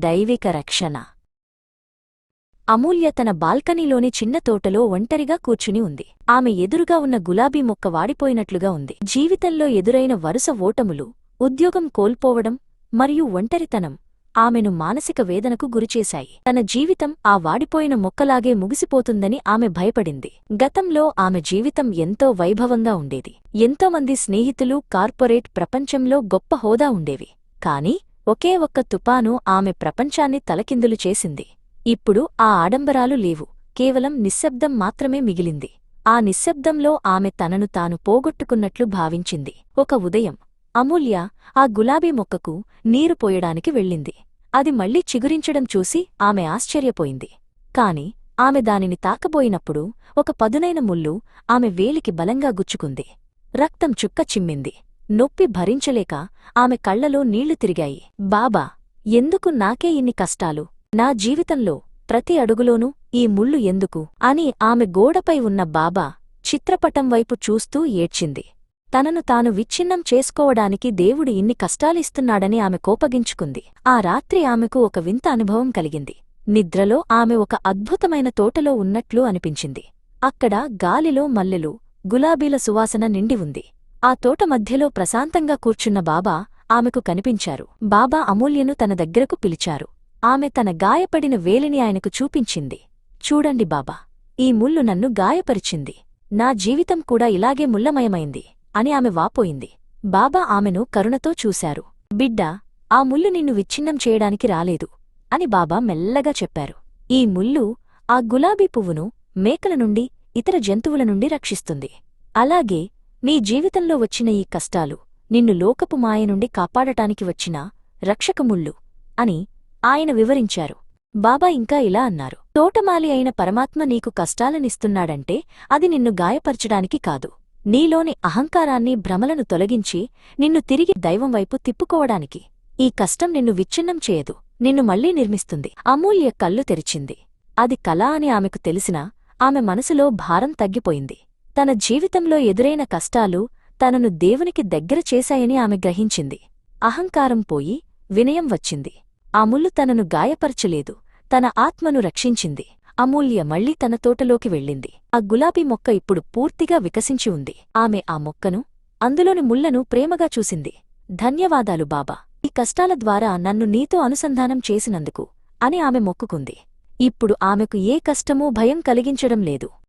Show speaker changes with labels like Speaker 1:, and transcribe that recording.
Speaker 1: దైవిక రక్షణ. అమూల్య తన బాల్కనీలోని చిన్న తోటలో ఒంటరిగా కూర్చుని ఉంది. ఆమె ఎదురుగా ఉన్న గులాబీ మొక్క వాడిపోయినట్లుగా ఉంది. జీవితంలో ఎదురైన వరుస ఓటములు, ఉద్యోగం కోల్పోవడం మరియు ఒంటరితనం ఆమెను మానసిక వేదనకు గురిచేశాయి. తన జీవితం ఆ వాడిపోయిన మొక్కలాగే ముగిసిపోతుందని ఆమె భయపడింది. గతంలో ఆమె జీవితం ఎంతో వైభవంగా ఉండేది. ఎంతోమంది స్నేహితులు, కార్పొరేట్ ప్రపంచంలో గొప్ప హోదా ఉండేవి. కాని ఒకే ఒక్క తుపాను ఆమె ప్రపంచాన్ని తలకిందులు చేసింది. ఇప్పుడు ఆ ఆడంబరాలు లేవు. కేవలం నిశ్శబ్దం మాత్రమే మిగిలింది. ఆ నిశ్శబ్దంలో ఆమె తనను తాను పోగొట్టుకున్నట్లు భావించింది. ఒక ఉదయం అమూల్య ఆ గులాబీ మొక్కకు నీరు పోయడానికి వెళ్ళింది. అది మళ్లీ చిగురించడం చూసి ఆమె ఆశ్చర్యపోయింది. కాని ఆమె దానిని తాకబోయినప్పుడు ఒక పదునైన ముల్లు ఆమె వేలికి బలంగా గుచ్చుకుంది. రక్తం చుక్క చిమ్మింది. నొప్పి భరించలేక ఆమె కళ్లలో నీళ్లు తిరిగాయి. బాబా, ఎందుకు నాకే ఇన్ని కష్టాలు? నా జీవితంలో ప్రతి అడుగులోనూ ఈ ముళ్ళు ఎందుకు అని ఆమె గోడపై ఉన్న బాబా చిత్రపటం వైపు చూస్తూ ఏడ్చింది. తనను తాను విచ్ఛిన్నం చేసుకోవడానికి దేవుడు ఇన్ని కష్టాలిస్తున్నాడని ఆమె కోపగించుకుంది. ఆ రాత్రి ఆమెకు ఒక వింత అనుభవం కలిగింది. నిద్రలో ఆమె ఒక అద్భుతమైన తోటలో ఉన్నట్లు అనిపించింది. అక్కడ గాలిలో మల్లెలు, గులాబీల సువాసన నిండి ఉంది. ఆ తోట మధ్యలో ప్రశాంతంగా కూర్చున్న బాబా ఆమెకు కనిపించారు. బాబా అమూల్యను తన దగ్గరకు పిలిచారు. ఆమె తన గాయపడిన వేలిని ఆయనకు చూపించింది. చూడండి బాబా, ఈ ముల్లు నన్ను గాయపరిచింది. నా జీవితం కూడా ఇలాగే ముల్లమయమైంది అని ఆమె వాపోయింది. బాబా ఆమెను కరుణతో చూశారు. బిడ్డా, ఆ ముల్లు నిన్ను విచ్ఛిన్నం చేయడానికి రాలేదు అని బాబా మెల్లగా చెప్పారు. ఈ ముల్లు ఆ గులాబీ పువ్వును మేకల నుండి, ఇతర జంతువుల నుండి రక్షిస్తుంది. అలాగే నీ జీవితంలో వచ్చిన ఈ కష్టాలు నిన్ను లోకపు మాయ నుండి కాపాడటానికి వచ్చిన రక్షకముళ్ళు అని ఆయన వివరించారు. బాబా ఇంకా ఇలా అన్నారు, తోటమాలి అయిన పరమాత్మ నీకు కష్టాలనిస్తున్నాడంటే అది నిన్ను గాయపరచడానికి కాదు, నీలోని అహంకారాన్ని, భ్రమలను తొలగించి నిన్ను తిరిగి దైవం వైపు తిప్పుకోవడానికి. ఈ కష్టం నిన్ను విచ్ఛిన్నం చేయదు, నిన్ను మళ్లీ నిర్మిస్తుంది. అమూల్య కళ్ళు తెరిచింది. అది కల అని ఆమెకు తెలిసినా ఆమె మనసులో భారం తగ్గిపోయింది. తన జీవితంలో ఎదురైన కష్టాలు తనను దేవునికి దగ్గర చేశాయని ఆమె గ్రహించింది. అహంకారం పోయి వినయం వచ్చింది. ఆ ముల్లు తనను గాయపరచలేదు, తన ఆత్మను రక్షించింది. అమూల్య మళ్లీ తన తోటలోకి వెళ్ళింది. ఆ గులాబీ మొక్క ఇప్పుడు పూర్తిగా వికసించి ఉంది. ఆమె ఆ మొక్కను, అందులోని ముళ్లను ప్రేమగా చూసింది. ధన్యవాదాలు బాబా, ఈ కష్టాల ద్వారా నన్ను నీతో అనుసంధానం చేసినందుకు అని ఆమె మొక్కుకుంది. ఇప్పుడు ఆమెకు ఏ కష్టమూ భయం కలిగించడం లేదు.